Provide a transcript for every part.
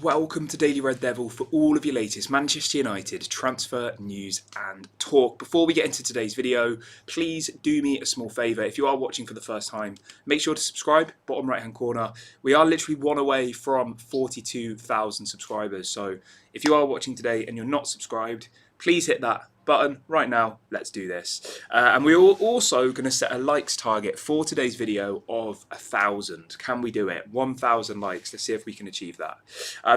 welcome to Daily Red Devil for all of your latest Manchester United transfer news and talk. Before we get into today's video, please do me a small favour. If you are watching for the first time, make sure to subscribe, bottom right hand corner. We are literally one away from 42,000 subscribers. So if you are watching today and you're not subscribed, please hit that button right now. Let's do this. And we're also going to set a likes target for today's video of 1,000. Can we do it? 1,000 likes. Let's see if we can achieve that.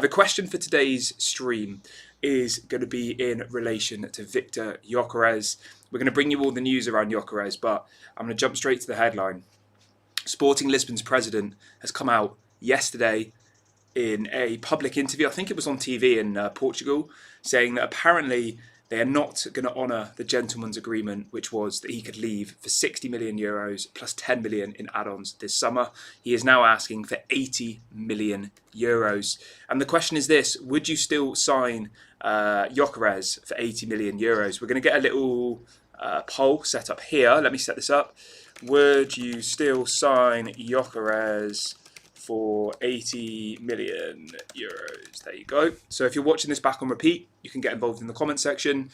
The question for today's stream is going to be in relation to Viktor Gyokeres. We're going to bring you all the news around Gyokeres, but I'm going to jump straight to the headline. Sporting Lisbon's president has come out yesterday in a public interview, I think it was on TV in Portugal, saying that apparently they are not going to honour the gentleman's agreement, which was that he could leave for 60 million euros plus 10 million in add-ons this summer. He is now asking for 80 million euros. And the question is this: would you still sign Gyokeres for 80 million euros? We're going to get a little poll set up here. Let me set this up. Would you still sign Gyokeres for 80 million euros? There you go. So if you're watching this back on repeat, you can get involved in the comment section.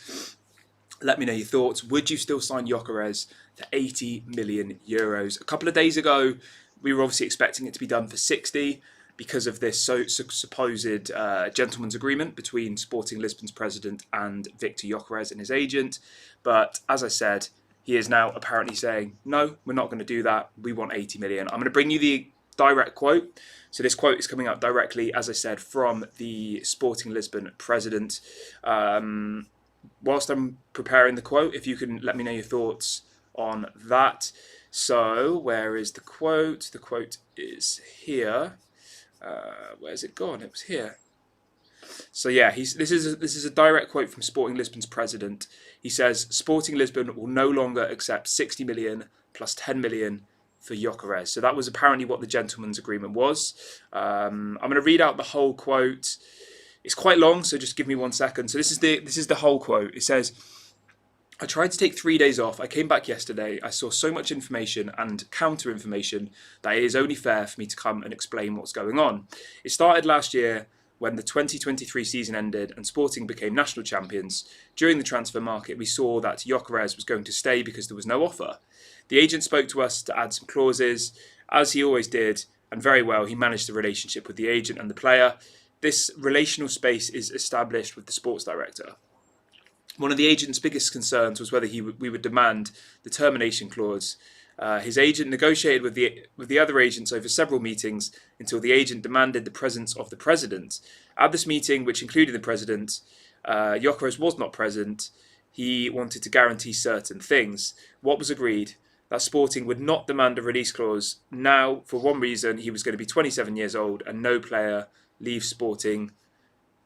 Let me know your thoughts. Would you still sign Gyokeres for 80 million euros? A couple of days ago, we were obviously expecting it to be done for 60 because of this supposed gentleman's agreement between Sporting Lisbon's president and Viktor Gyokeres and his agent. But as I said, he is now apparently saying, no, we're not going to do that. We want 80 million. I'm going to bring you the direct quote. So this quote is coming out directly, as I said, from the Sporting Lisbon president. Whilst I'm preparing the quote, if you can let me know your thoughts on that. So where is the quote? The quote is here. Where's it gone? It was here. So yeah, this is a direct quote from Sporting Lisbon's president. He says, Sporting Lisbon will no longer accept 60 million plus 10 million for Gyokeres. So that was apparently what the gentleman's agreement was. I'm going to read out the whole quote. It's quite long, so just give me 1 second. So this is the whole quote. It says, I tried to take 3 days off. I came back yesterday. I saw so much information and counter information that it is only fair for me to come and explain what's going on. It started last year when the 2023 season ended and Sporting became national champions. During the transfer market, we saw that Gyokeres was going to stay because there was no offer. The agent spoke to us to add some clauses, as he always did, and very well he managed the relationship with the agent and the player. This relational space is established with the sports director. One of the agent's biggest concerns was whether we would demand the termination clause. His agent negotiated with the other agents over several meetings until the agent demanded the presence of the president. At this meeting, which included the president, Gyokeres was not present. He wanted to guarantee certain things. What was agreed? That Sporting would not demand a release clause. Now, for one reason, he was going to be 27 years old and no player leaves Sporting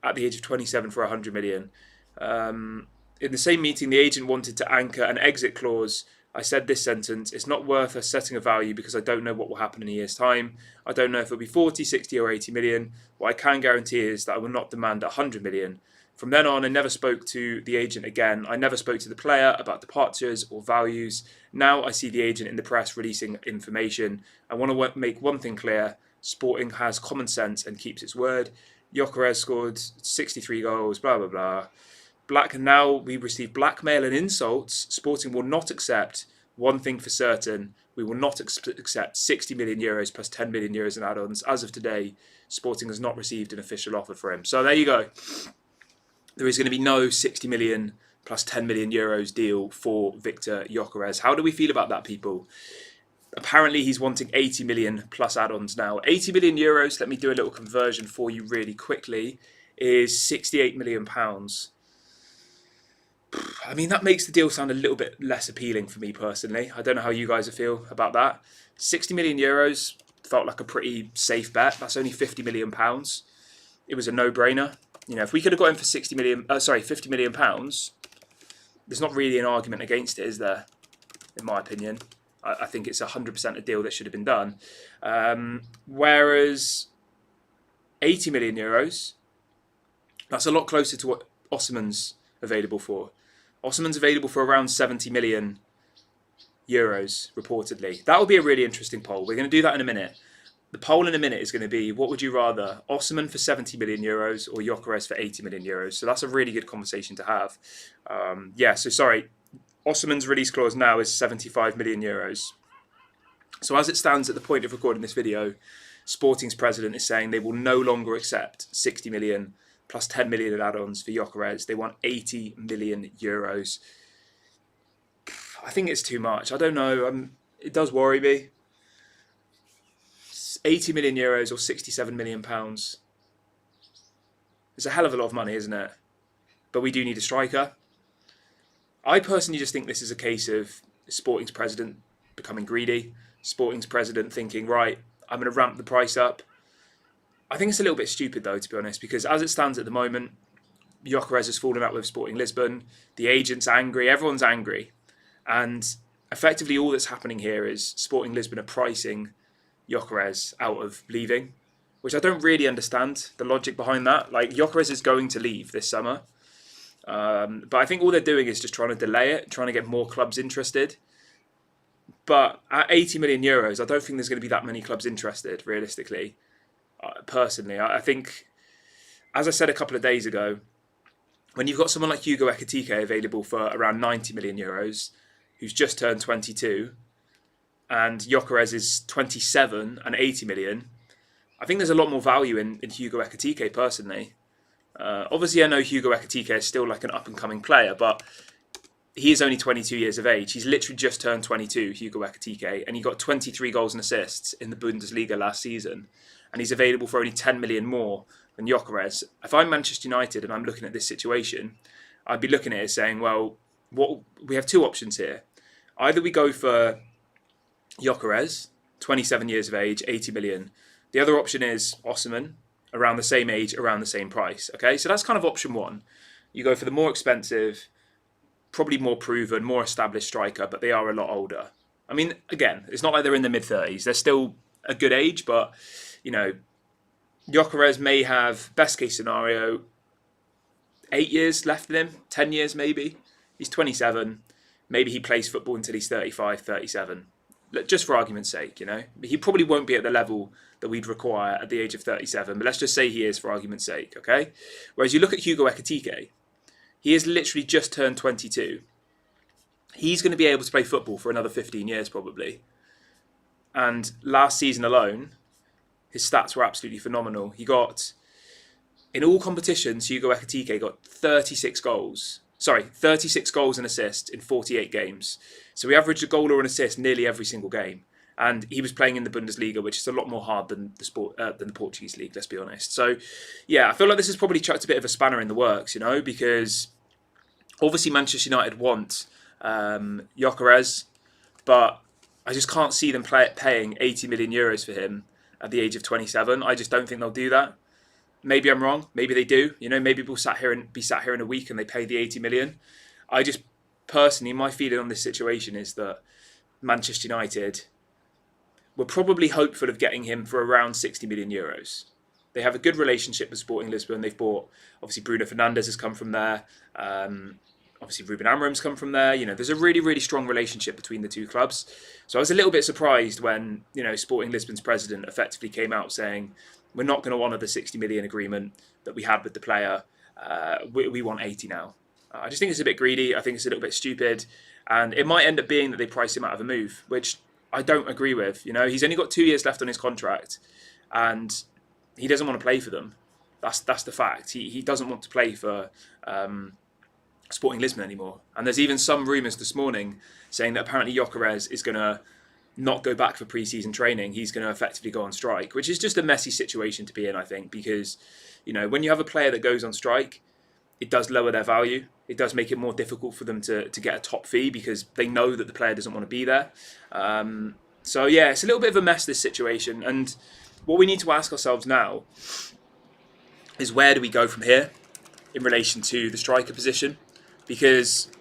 at the age of 27 for 100 million. In the same meeting, the agent wanted to anchor an exit clause. I said this sentence, it's not worth us setting a value because I don't know what will happen in a year's time. I don't know if it'll be 40, 60 or 80 million. What I can guarantee is that I will not demand 100 million. From then on, I never spoke to the agent again. I never spoke to the player about departures or values. Now I see the agent in the press releasing information. I want to make one thing clear. Sporting has common sense and keeps its word. Gyokeres scored 63 goals, blah, blah, blah. Now we receive blackmail and insults. Sporting will not accept one thing for certain. We will not accept 60 million euros plus 10 million euros in add-ons. As of today, Sporting has not received an official offer for him. So there you go. There is going to be no 60 million plus 10 million euros deal for Viktor Gyokeres. How do we feel about that, people? Apparently, he's wanting 80 million plus add-ons now. 80 million euros, let me do a little conversion for you really quickly, is 68 million pounds. I mean, that makes the deal sound a little bit less appealing for me personally. I don't know how you guys feel about that. 60 million euros felt like a pretty safe bet. That's only 50 million pounds. It was a no-brainer. You know, if we could have got him for 50 million pounds, there's not really an argument against it, is there? In my opinion, I think it's 100% a deal that should have been done. Whereas 80 million euros, that's a lot closer to what Osimhen's available for. Osimhen's available for around 70 million euros, reportedly. That will be a really interesting poll. We're going to do that in a minute. the poll in a minute is going to be, what would you rather, Osimhen for 70 million euros or Gyokeres for 80 million euros? So that's a really good conversation to have. Yeah, so sorry, Osimhen's release clause now is 75 million euros. So as it stands at the point of recording this video, Sporting's president is saying they will no longer accept 60 million plus 10 million in add-ons for Gyokeres. They want 80 million euros. I think it's too much. I don't know. It does worry me. 80 million euros or 67 million pounds. It's a hell of a lot of money, isn't it? But we do need a striker. I personally just think this is a case of Sporting's president becoming greedy. Sporting's president thinking, right, I'm going to ramp the price up. I think it's a little bit stupid though, to be honest, because as it stands at the moment, Gyokeres has fallen out with Sporting Lisbon. The agent's angry. Everyone's angry. And effectively all that's happening here is Sporting Lisbon are pricing Gyokeres out of leaving, which I don't really understand the logic behind that. Like, Gyokeres is going to leave this summer. But I think all they're doing is just trying to delay it, trying to get more clubs interested. But at 80 million euros, I don't think there's going to be that many clubs interested, realistically. Personally, I think, as I said a couple of days ago, when you've got someone like Hugo Ekitike available for around 90 million euros, who's just turned 22, and Gyokeres is 27 and 80 million, I think there's a lot more value in Hugo Ekitike, personally. Obviously, I know Hugo Ekitike is still like an up-and-coming player, but he is only 22 years of age. He's literally just turned 22, Hugo Ekitike, and he got 23 goals and assists in the Bundesliga last season. And he's available for only 10 million more than Gyokeres. If I'm Manchester United and I'm looking at this situation, I'd be looking at it saying, well, we have two options here. Either we go for Gyokeres, 27 years of age, 80 million. The other option is Osimhen, around the same age, around the same price. Okay, so that's kind of option one. You go for the more expensive, probably more proven, more established striker, but they are a lot older. I mean, again, it's not like they're in the mid-30s. They're still a good age, but, you know, Gyokeres may have, best case scenario, 8 years left in him, 10 years maybe. He's 27. Maybe he plays football until he's 35, 37. Just for argument's sake, you know. He probably won't be at the level that we'd require at the age of 37, but let's just say he is for argument's sake, okay? Whereas you look at Hugo Ekitike, he has literally just turned 22. He's going to be able to play football for another 15 years probably. And last season alone, his stats were absolutely phenomenal. He got, in all competitions, Hugo Ekitike got 36 goals and assists in 48 games. So he averaged a goal or an assist nearly every single game. And he was playing in the Bundesliga, which is a lot more hard than the Portuguese league, let's be honest. So, yeah, I feel like this has probably chucked a bit of a spanner in the works, you know, because obviously Manchester United want Gyokeres, but I just can't see them paying 80 million euros for him at the age of 27. I just don't think they'll do that. Maybe I'm wrong. Maybe they do. You know, maybe we'll be sat here in a week and they pay the 80 million. I just, personally, my feeling on this situation is that Manchester United were probably hopeful of getting him for around 60 million euros. They have a good relationship with Sporting Lisbon. They've bought, obviously Bruno Fernandes has come from there. Obviously Ruben Amorim's come from there. You know, there's a really, really strong relationship between the two clubs. So I was a little bit surprised when, you know, Sporting Lisbon's president effectively came out saying, we're not going to honour the 60 million agreement that we had with the player. We want 80 now. I just think it's a bit greedy. I think it's a little bit stupid. And it might end up being that they price him out of a move, which I don't agree with. You know, he's only got 2 years left on his contract and he doesn't want to play for them. That's the fact. He doesn't want to play for Sporting Lisbon anymore. And there's even some rumours this morning saying that apparently Gyokeres is going to not go back for pre-season training. He's going to effectively go on strike, which is just a messy situation to be in, I think, because, you know, when you have a player that goes on strike, it does lower their value. It does make it more difficult for them to get a top fee because they know that the player doesn't want to be there. So, yeah, it's a little bit of a mess, this situation. And what we need to ask ourselves now is, where do we go from here in relation to the striker position? Because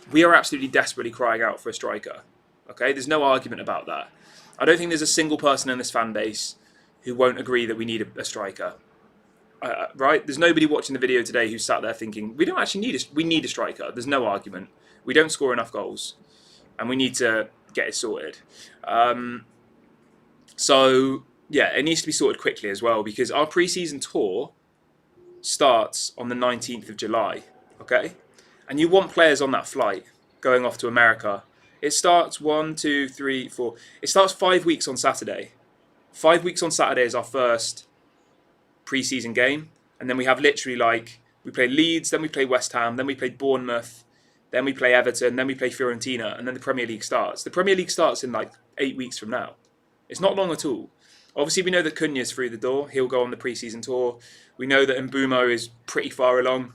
we are absolutely desperately crying out for a striker. Okay, there's no argument about that. I don't think there's a single person in this fan base who won't agree that we need a striker. Right? There's nobody watching the video today who sat there thinking, we don't actually we need a striker. There's no argument. We don't score enough goals and we need to get it sorted. So yeah, it needs to be sorted quickly as well, because our pre-season tour starts on the 19th of July, okay? And you want players on that flight going off to America. It starts 1, 2, 3, 4. It starts 5 weeks on Saturday. 5 weeks on Saturday is our first pre-season game. And then we have literally we play Leeds, then we play West Ham, then we play Bournemouth, then we play Everton, then we play Fiorentina, and then the Premier League starts. The Premier League starts in 8 weeks from now. It's not long at all. Obviously, we know that Cunha's through the door. He'll go on the pre-season tour. We know that Mbeumo is pretty far along.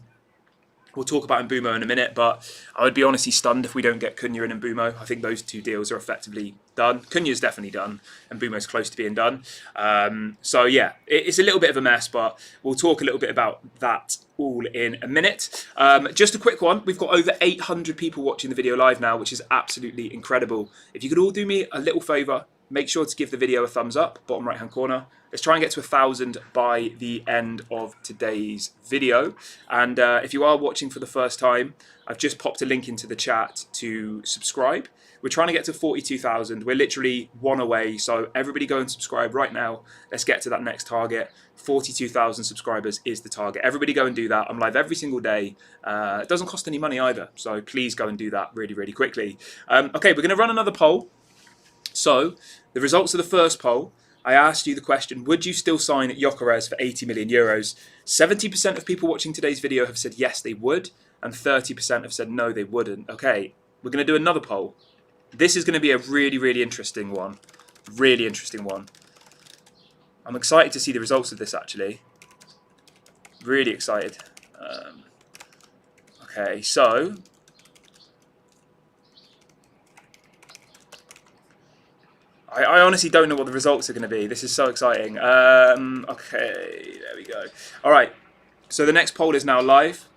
We'll talk about Mbeumo in a minute, but I would be honestly stunned if we don't get Cunha and Mbeumo. I think those two deals are effectively done. Cunha's definitely done, and Mbeumo's close to being done. So yeah, it's a little bit of a mess, but we'll talk a little bit about that all in a minute. Just a quick one. We've got over 800 people watching the video live now, which is absolutely incredible. If you could all do me a little favour, make sure to give the video a thumbs up, bottom right hand corner. Let's try and get to 1,000 by the end of today's video. And if you are watching for the first time, I've just popped a link into the chat to subscribe. We're trying to get to 42,000. We're literally one away. So everybody go and subscribe right now. Let's get to that next target. 42,000 subscribers is the target. Everybody go and do that. I'm live every single day. It doesn't cost any money either. So please go and do that really, really quickly. Okay, we're going to run another poll. So the results of the first poll, I asked you the question, would you still sign Gyokeres for 80 million euros? 70% of people watching today's video have said yes, they would, and 30% have said no, they wouldn't. Okay, we're going to do another poll. This is going to be a really, really interesting one. Really interesting one. I'm excited to see the results of this, actually. Really excited. Okay, so I honestly don't know what the results are going to be. This is so exciting. Okay, there we go. All right, so the next poll is now live.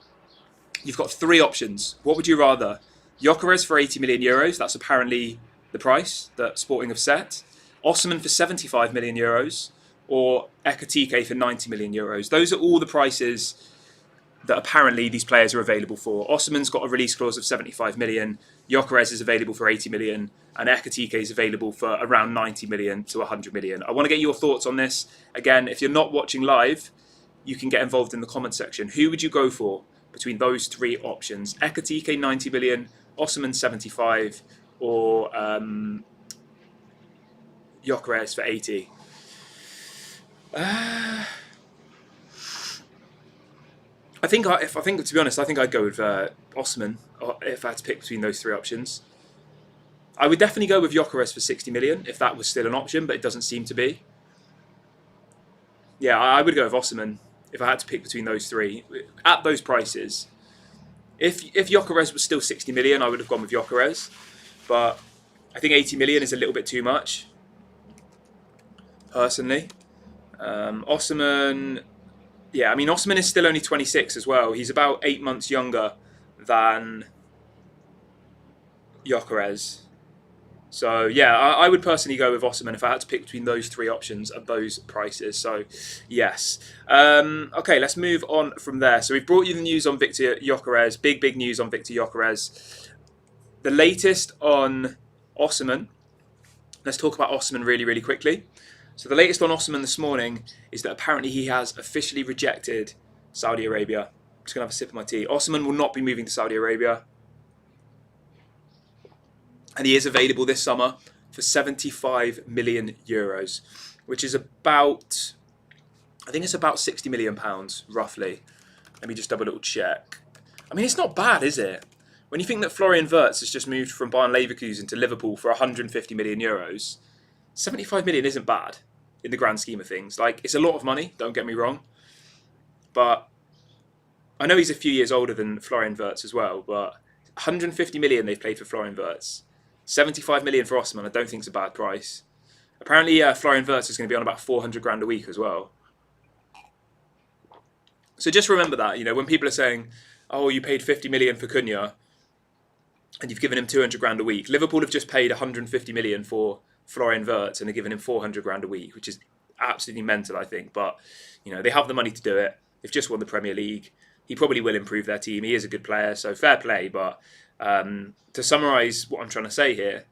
You've got 3 options. What would you rather? Gyokeres for 80 million euros. That's apparently the price that Sporting have set. Osimhen for 75 million euros. Or Ekitike for 90 million euros. Those are all the prices that apparently these players are available for. Osimhen's got a release clause of 75 million. Gyokeres is available for 80 million. And Ekitike is available for around 90 million to 100 million. I want to get your thoughts on this. Again, if you're not watching live, you can get involved in the comment section. Who would you go for between those 3 options? Ekitike 90 million, Osimhen 75, or Gyokeres for 80? I think to be honest, I think I'd go with Osimhen if I had to pick between those 3 options. I would definitely go with Gyokeres for 60 million if that was still an option, but it doesn't seem to be. Yeah, I would go with Osimhen if I had to pick between those 3 at those prices. If Gyokeres was still 60 million, I would have gone with Gyokeres, but I think 80 million is a little bit too much, personally. Osimhen, yeah, I mean, Osimhen is still only 26 as well. He's about 8 months younger than Gyokeres. So, yeah, I would personally go with Osimhen if I had to pick between those 3 options at those prices. So, yes. Okay, let's move on from there. So, we've brought you the news on Viktor Gyokeres. Big news on Viktor Gyokeres. The latest on Osimhen. Let's talk about Osimhen really, really quickly. So, the latest on Osimhen this morning is that apparently he has officially rejected Saudi Arabia. I'm just going to have a sip of my tea. Osimhen will not be moving to Saudi Arabia. And he is available this summer for 75 million euros, which is about, I think it's about 60 million pounds, roughly. Let me just double check. I mean, it's not bad, is it? When you think that Florian Wirtz has just moved from Bayern Leverkusen to Liverpool for 150 million euros, 75 million isn't bad in the grand scheme of things. Like, it's a lot of money, don't get me wrong. But I know he's a few years older than Florian Wirtz as well, but 150 million they've paid for Florian Wirtz. 75 million for Osimhen, I don't think it's a bad price. Apparently, Florian Wirtz is going to be on about 400 grand a week as well. So just remember that, you know, when people are saying, oh, you paid 50 million for Cunha and you've given him 200 grand a week. Liverpool have just paid 150 million for Florian Wirtz and they're giving him 400 grand a week, which is absolutely mental, I think. But, you know, they have the money to do it. They've just won the Premier League. He probably will improve their team. He is a good player, so fair play, but to summarise what I'm trying to say here,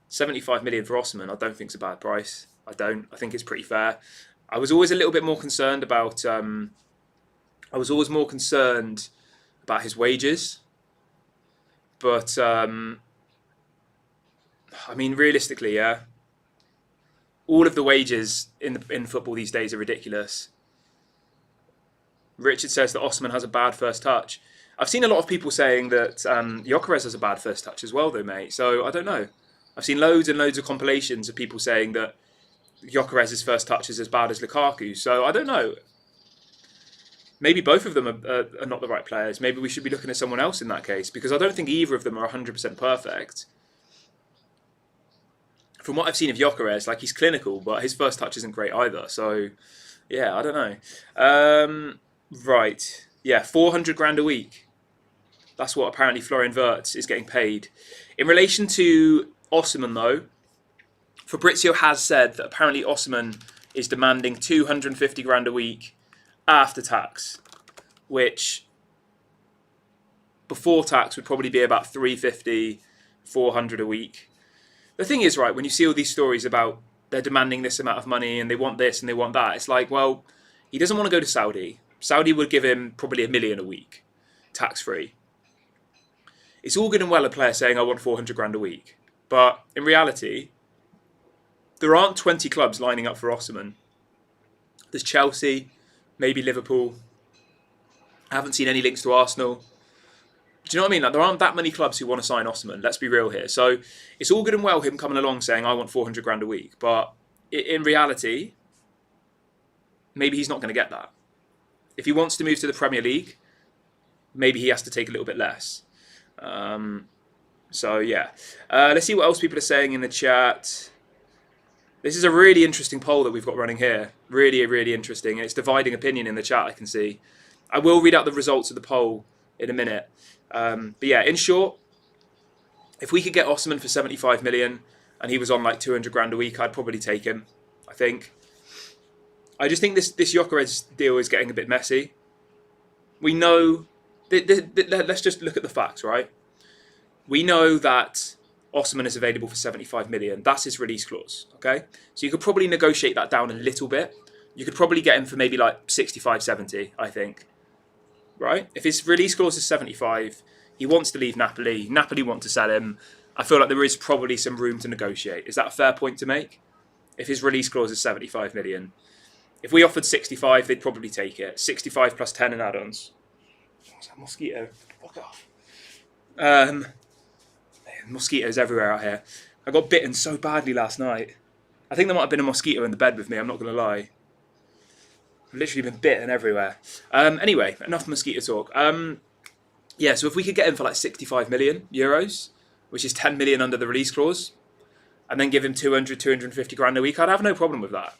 75 million for Osimhen, I don't think it's a bad price. I don't. I think it's pretty fair. I was always a little bit more concerned about. I was always more concerned about his wages, but I mean, realistically, yeah, all of the wages in football these days are ridiculous. Richard says that Osman has a bad first touch. I've seen a lot of people saying that Gyokeres has a bad first touch as well, though, mate. So I don't know. I've seen loads and loads of compilations of people saying that Gyokeres' first touch is as bad as Lukaku. So I don't know. Maybe both of them are not the right players. Maybe we should be looking at someone else in that case, because I don't think either of them are 100% perfect. From what I've seen of Gyokeres, like, he's clinical, but his first touch isn't great either. So, yeah, I don't know. Right. Yeah, 400 grand a week. That's what apparently Florian Wirtz is getting paid. In relation to Osman, though, Fabrizio has said that apparently Osman is demanding 250 grand a week after tax, which before tax would probably be about 350, 400 a week. The thing is, right, when you see all these stories about they're demanding this amount of money and they want this and they want that, it's like, well, he doesn't want to go to Saudi. Saudi would give him probably $1 million a week, tax-free. It's all good and well a player saying, I want 400 grand a week. But in reality, there aren't 20 clubs lining up for Osman. There's Chelsea, maybe Liverpool. I haven't seen any links to Arsenal. Do you know what I mean? Like, there aren't that many clubs who want to sign Osman. Let's be real here. So it's all good and well him coming along saying, I want 400 grand a week. But in reality, maybe he's not going to get that. If he wants to move to the Premier League, maybe he has to take a little bit less. So yeah. Let's see what else people are saying in the chat. This is a really interesting poll that we've got running here. Really, really interesting. And it's dividing opinion in the chat, I can see. I will read out the results of the poll in a minute. But yeah, in short, if we could get Osman for 75 million and he was on like 200 grand a week, I'd probably take him, I think. I just think this Gyokeres deal is getting a bit messy. We know... Let's just look at the facts, right? We know that Osman is available for 75 million. That's his release clause, okay? So you could probably negotiate that down a little bit. You could probably get him for maybe like 65, 70, I think. Right? If his release clause is 75, he wants to leave Napoli. Napoli want to sell him. I feel like there is probably some room to negotiate. Is that a fair point to make? If his release clause is 75 million. If we offered 65, they'd probably take it. 65 plus 10 in add-ons. What's that mosquito? Fuck off. Mosquitoes everywhere out here. I got bitten so badly last night. I think there might have been a mosquito in the bed with me, I'm not going to lie. I've literally been bitten everywhere. Anyway, enough mosquito talk. Yeah, so if we could get him for like 65 million euros, which is 10 million under the release clause, and then give him 200, 250 grand a week, I'd have no problem with that.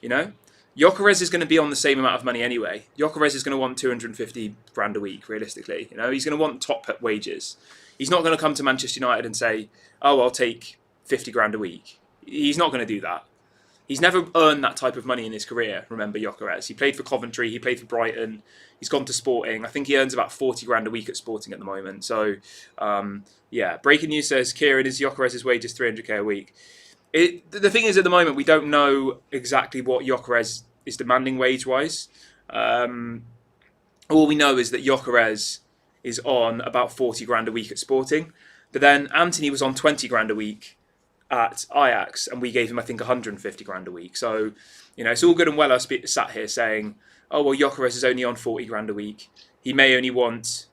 You know? Gyokeres is going to be on the same amount of money anyway. Gyokeres is going to want 250 grand a week, realistically. You know, he's going to want top wages. He's not going to come to Manchester United and say, oh, I'll take 50 grand a week. He's not going to do that. He's never earned that type of money in his career, remember Gyokeres. He played for Coventry, he played for Brighton, he's gone to Sporting. I think he earns about 40 grand a week at Sporting at the moment. So, yeah. Breaking news says, Kieran, is Gyokeres' wages 300k a week? The thing is, at the moment, we don't know exactly what Gyokeres is demanding wage-wise. All we know is that Gyokeres is on about 40 grand a week at Sporting. But then Anthony was on 20 grand a week at Ajax, and we gave him, I think, 150 grand a week. So, you know, it's all good and well us sat here saying, oh, well, Gyokeres is only on 40 grand a week. He may only want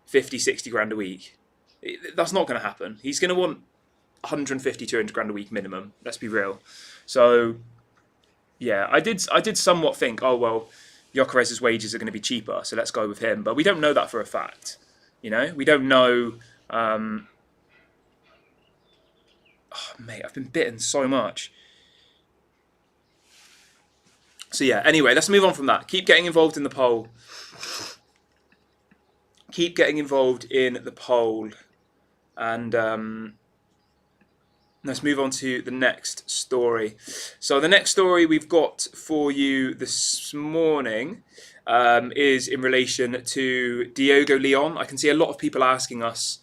50, 60 grand a week. That's not going to happen. He's going to want 150, 200 grand a week minimum. Let's be real. So, yeah, I did somewhat think, oh, well, Gyokeres' wages are going to be cheaper, so let's go with him. But we don't know that for a fact. You know, we don't know... Oh, mate, I've been bitten so much. So yeah, anyway, let's move on from that. Keep getting involved in the poll. Keep getting involved in the poll. And let's move on to the next story. So the next story we've got for you this morning is in relation to Diego Leon. I can see a lot of people asking us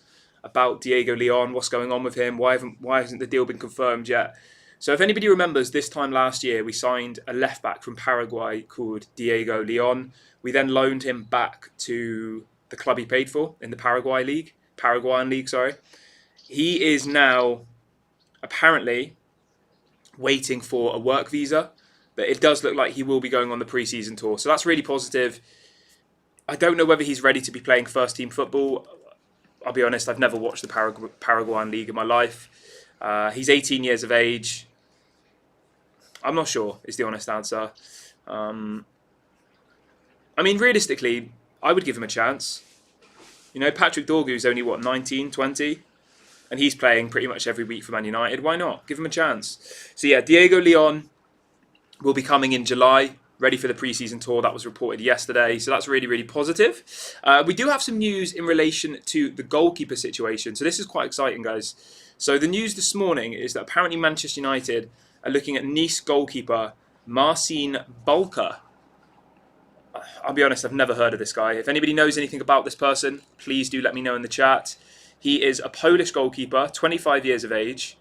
about Diego Leon, what's going on with him, why hasn't the deal been confirmed yet? So if anybody remembers, this time last year, we signed a left-back from Paraguay called Diego Leon. We then loaned him back to the club he played for in the Paraguayan league, sorry. He is now apparently waiting for a work visa, but it does look like he will be going on the pre-season tour. So that's really positive. I don't know whether he's ready to be playing first-team football. I'll be honest, I've never watched the Paraguayan league in my life. He's 18 years of age. I'm not sure, is the honest answer. I mean, realistically, I would give him a chance. You know, Patrick Dorgu's only, 19, 20? And he's playing pretty much every week for Man United. Why not? Give him a chance. So yeah, Diego Leon will be coming in July, ready for the pre-season tour. That was reported yesterday. So that's really, really positive. We do have some news in relation to the goalkeeper situation. So this is quite exciting, guys. So the news this morning is that apparently Manchester United are looking at Nice goalkeeper Marcin Bulka. I'll be honest, I've never heard of this guy. If anybody knows anything about this person, please do let me know in the chat. He is a Polish goalkeeper, 25 years of age.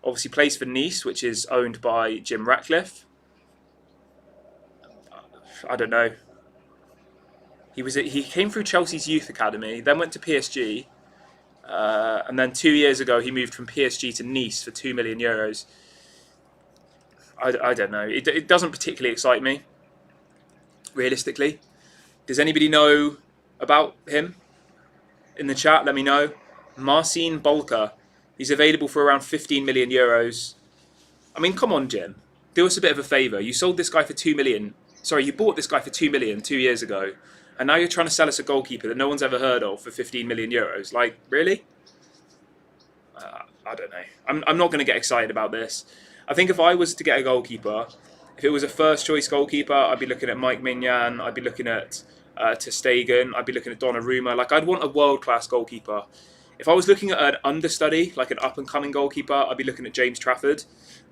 Obviously plays for Nice, which is owned by Jim Ratcliffe. I don't know. He came through Chelsea's youth academy, then went to PSG. And then 2 years ago, he moved from PSG to Nice for €2 million. I don't know. It doesn't particularly excite me, realistically. Does anybody know about him? In the chat, let me know. Marcin Bulka. He's available for around €15 million. I mean, come on, Jim. Do us a bit of a favour. You sold this guy for €2 million. Sorry, you bought this guy for €2 million 2 years ago. And now you're trying to sell us a goalkeeper that no one's ever heard of for €15 million. Like, really? I don't know. I'm not going to get excited about this. I think if I was to get a goalkeeper, if it was a first-choice goalkeeper, I'd be looking at Mike Mignan, I'd be looking at Ter Stegen, I'd be looking at Donnarumma. Like, I'd want a world-class goalkeeper. If I was looking at an understudy, like an up-and-coming goalkeeper, I'd be looking at James Trafford.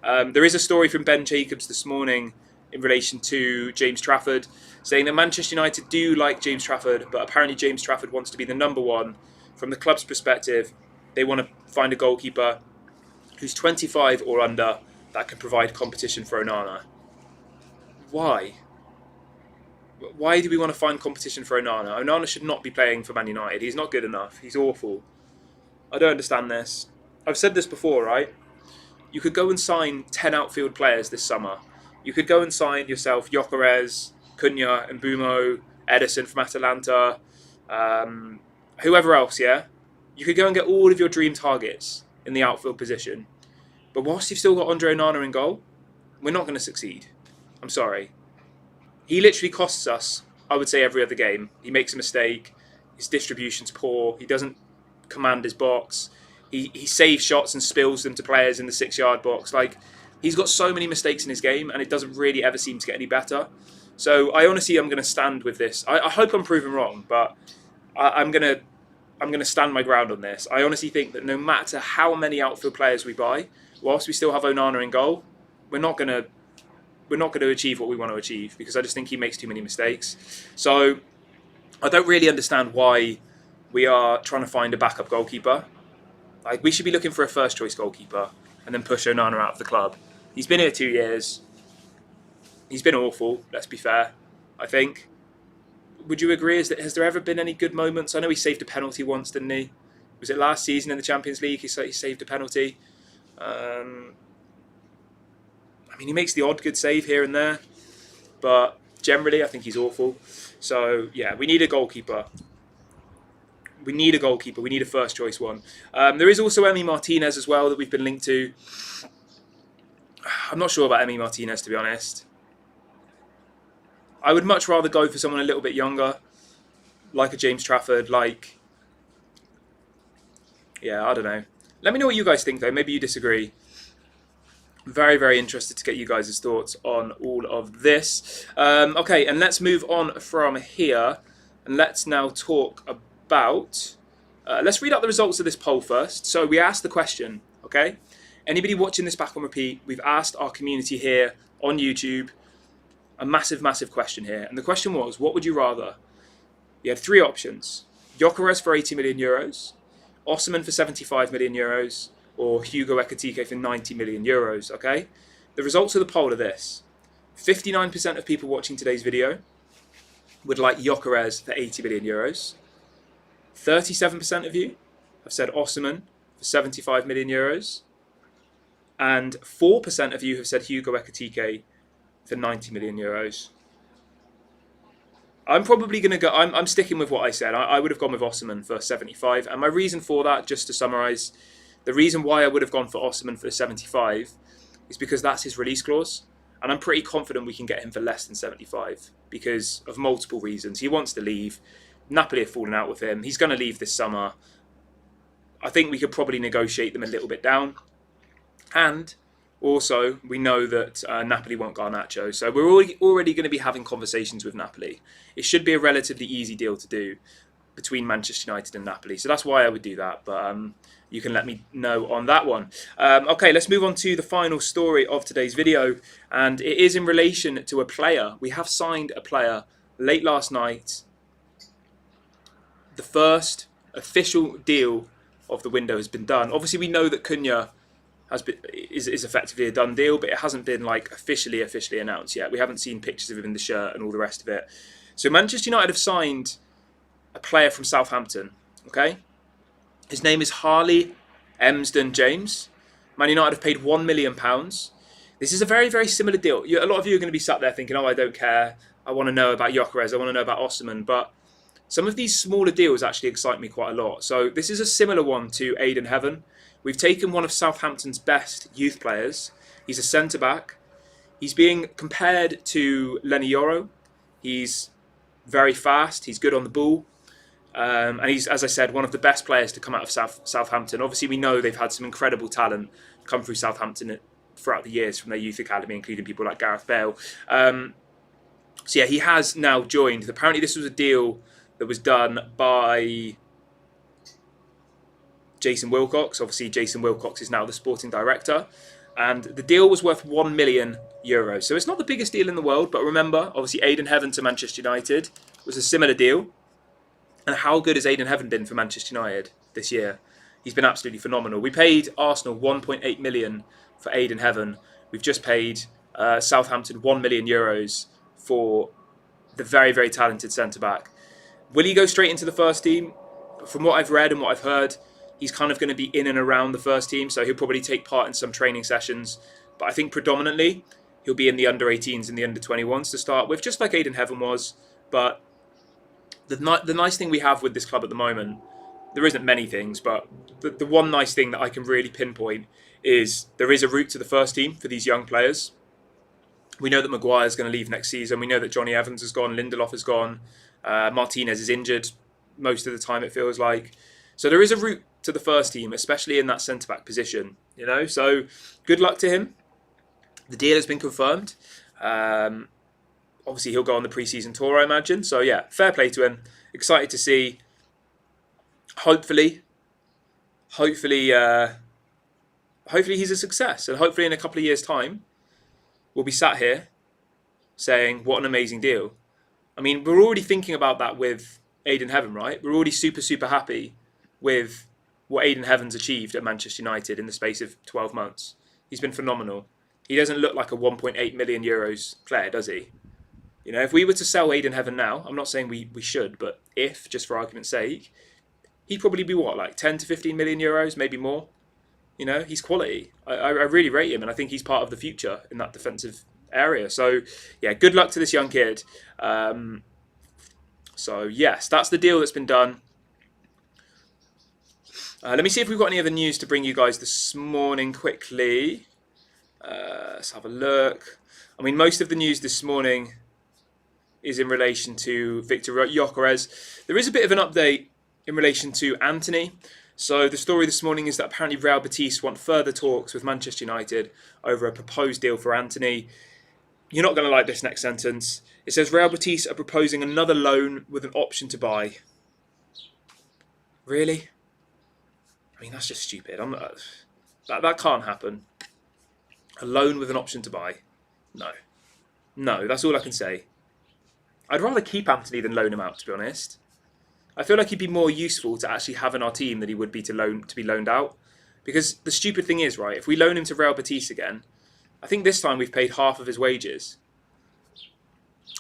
There is a story from Ben Jacobs this morning in relation to James Trafford, saying that Manchester United do like James Trafford, but apparently James Trafford wants to be the number one. From the club's perspective, they want to find a goalkeeper who's 25 or under that can provide competition for Onana. Why? Why do we want to find competition for Onana? Onana should not be playing for Man United. He's not good enough. He's awful. I don't understand this. I've said this before, right? You could go and sign 10 outfield players this summer. You could go and sign yourself Gyokeres, Cunha, Mbumo, Edison from Atalanta, whoever else, yeah? You could go and get all of your dream targets in the outfield position. But whilst you've still got Andre Onana in goal, we're not going to succeed. I'm sorry. He literally costs us, I would say, every other game. He makes a mistake. His distribution's poor. He doesn't command his box. He saves shots and spills them to players in the 6-yard box. Like, he's got so many mistakes in his game, and it doesn't really ever seem to get any better. So I honestly am going to stand with this. I hope I'm proven wrong, but I'm going to stand my ground on this. I honestly think that no matter how many outfield players we buy, whilst we still have Onana in goal, we're not going to achieve what we want to achieve, because I just think he makes too many mistakes. So I don't really understand why we are trying to find a backup goalkeeper. Like, we should be looking for a first choice goalkeeper and then push Onana out of the club. He's been here 2 years. He's been awful, let's be fair, I think. Would you agree? Has there ever been any good moments? I know he saved a penalty once, didn't he? Was it last season in the Champions League he saved a penalty? I mean, he makes the odd good save here and there, but generally I think he's awful. So, yeah, we need a goalkeeper. We need a goalkeeper. We need a first choice one. There is also Emi Martinez as well that we've been linked to. I'm not sure about Emi Martinez, to be honest. I would much rather go for someone a little bit younger, like a James Trafford, yeah, I don't know. Let me know what you guys think, though. Maybe you disagree. Very, very interested to get you guys' thoughts on all of this. Okay, and let's move on from here, and let's now talk about... let's read out the results of this poll first. So we asked the question, okay? Anybody watching this back on repeat, we've asked our community here on YouTube a massive, massive question here. And the question was, what would you rather? You had 3 options. Gyokeres for €80 million, Osimhen for €75 million, or Hugo Ekitike for 90 million euros, okay? The results of the poll are this. 59% of people watching today's video would like Gyokeres for 80 million euros. 37% of you have said Osimhen for 75 million euros. And 4% of you have said Hugo Ekitike for 90 million euros. I'm probably going to go, I'm sticking with what I said. I would have gone with Osimhen for 75. And my reason for that, just to summarise, the reason why I would have gone for Osimhen for 75 is because that's his release clause. And I'm pretty confident we can get him for less than 75 because of multiple reasons. He wants to leave. Napoli have fallen out with him. He's going to leave this summer. I think we could probably negotiate them a little bit down. And also, we know that Napoli want Garnacho. So we're already going to be having conversations with Napoli. It should be a relatively easy deal to do between Manchester United and Napoli. So that's why I would do that. But you can let me know on that one. Okay, let's move on to the final story of today's video. And it is in relation to a player. We have signed a player late last night. The first official deal of the window has been done. Obviously, we know that Cunha is effectively a done deal, but it hasn't been like officially announced yet. We haven't seen pictures of him in the shirt and all the rest of it. So Manchester United have signed a player from Southampton. Okay, his name is Harley Emsden James. Man United have paid £1 million. This is a very, very similar deal. A lot of you are going to be sat there thinking, "Oh, I don't care. I want to know about Gyokeres. I want to know about Osimhen." But some of these smaller deals actually excite me quite a lot. So this is a similar one to Aiden Heaven. We've taken one of Southampton's best youth players. He's a centre-back. He's being compared to Lenny Yoro. He's very fast. He's good on the ball. And he's, as I said, one of the best players to come out of Southampton. Obviously, we know they've had some incredible talent come through Southampton throughout the years from their youth academy, including people like Gareth Bale. So yeah, he has now joined. Apparently, this was a deal that was done by Jason Wilcox. Obviously, Jason Wilcox is now the sporting director. And the deal was worth €1 million. So it's not the biggest deal in the world. But remember, obviously, Aiden Heaven to Manchester United was a similar deal. And how good has Aiden Heaven been for Manchester United this year? He's been absolutely phenomenal. We paid Arsenal €1.8 million for Aiden Heaven. We've just paid Southampton €1 million for the very, very talented centre-back. Will he go straight into the first team? From what I've read and what I've heard, he's kind of going to be in and around the first team, so he'll probably take part in some training sessions. But I think predominantly he'll be in the under-18s and the under-21s to start with, just like Aiden Heaven was. But the nice thing we have with this club at the moment, there isn't many things, but the one nice thing that I can really pinpoint is there is a route to the first team for these young players. We know that Maguire's going to leave next season. We know that Johnny Evans has gone, Lindelof has gone, Martinez is injured most of the time, it feels like. So there is a route to the first team, especially in that centre-back position, you know. So good luck to him. The deal has been confirmed. Obviously, he'll go on the pre-season tour, I imagine. So yeah, fair play to him. Excited to see. Hopefully he's a success, and hopefully in a couple of years' time, we'll be sat here saying, "What an amazing deal." I mean, we're already thinking about that with Aiden Heaven, right? We're already super, super happy with what Aiden Heaven's achieved at Manchester United in the space of 12 months. He's been phenomenal. He doesn't look like a €1.8 million player, does he? You know, if we were to sell Aiden Heaven now, I'm not saying we should, but if, just for argument's sake, he'd probably be what, like 10 to 15 million euros, maybe more. You know, he's quality. I really rate him, and I think he's part of the future in that defensive area. So, yeah, good luck to this young kid. So, yes, that's the deal that's been done. Let me see if we've got any other news to bring you guys this morning quickly. Let's have a look. I mean, most of the news this morning is in relation to Viktor Gyokeres. There is a bit of an update in relation to Anthony. So the story this morning is that apparently Real Betis want further talks with Manchester United over a proposed deal for Anthony. You're not going to like this next sentence. It says Real Betis are proposing another loan with an option to buy. Really? I mean, that's just stupid. That can't happen. A loan with an option to buy? No, that's all I can say. I'd rather keep Anthony than loan him out, to be honest. I feel like he'd be more useful to actually have in our team than he would be to be loaned out. Because the stupid thing is, right, if we loan him to Real Betis again, I think this time we've paid half of his wages.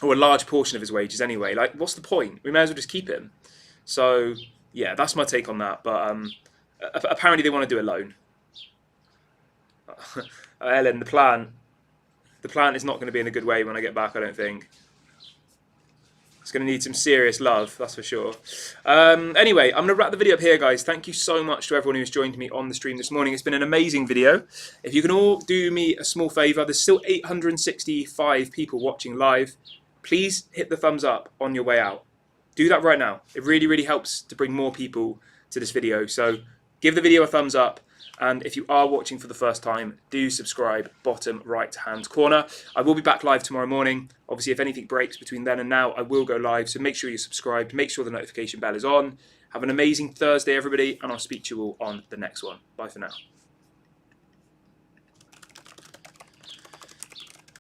Or a large portion of his wages anyway. Like, what's the point? We may as well just keep him. So, yeah, that's my take on that. But apparently they want to do a loan. Ellen, the plan is not going to be in a good way when I get back, I don't think. It's going to need some serious love, that's for sure. Anyway, I'm going to wrap the video up here, guys. Thank you so much to everyone who's joined me on the stream this morning. It's been an amazing video. If you can all do me a small favour, there's still 865 people watching live. Please hit the thumbs up on your way out. Do that right now. It really, really helps to bring more people to this video. So give the video a thumbs up. And if you are watching for the first time, do subscribe, bottom right-hand corner. I will be back live tomorrow morning. Obviously, if anything breaks between then and now, I will go live. So make sure you're subscribed. Make sure the notification bell is on. Have an amazing Thursday, everybody. And I'll speak to you all on the next one. Bye for now.